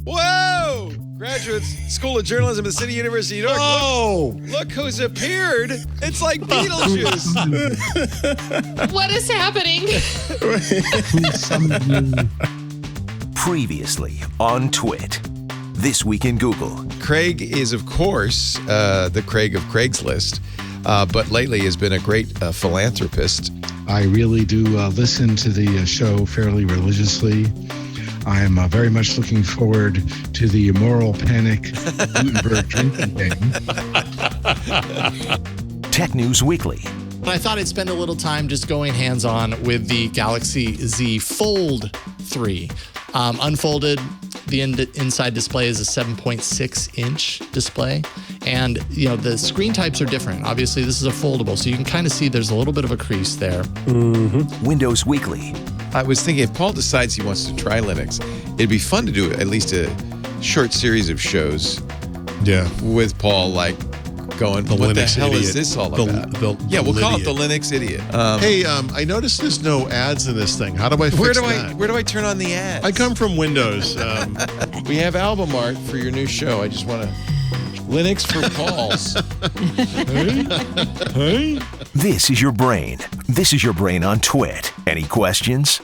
Whoa! Graduates, School of Journalism at the City University of New York. Oh! Look who's appeared. It's like Beetlejuice. What is happening? Previously on TWiT. This Week in Google. Craig is, of course, the Craig of Craigslist, but lately has been a great philanthropist. I really do listen to the show fairly religiously. I am very much looking forward to the Moral Panic Gutenberg drinking game. Tech News Weekly. I thought I'd spend a little time just going hands-on with the Galaxy Z Fold 3. Unfolded, the inside display is a 7.6-inch display. And, the screen types are different. Obviously, this is a foldable, so you can kind of see there's a little bit of a crease there. Mm-hmm. Windows Weekly. I was thinking if Paul decides he wants to try Linux, it'd be fun to do at least a short series of shows with Paul, like going, what Linux the hell idiot. is this all about? We'll call it the Linux idiot. Hey, I noticed there's no ads in this thing. How do I fix that? Where do I turn on the ads? I come from Windows. We have album art for your new show. I just want to... Linux for Pauls. This is your brain. This is your brain on TWiT. Any questions?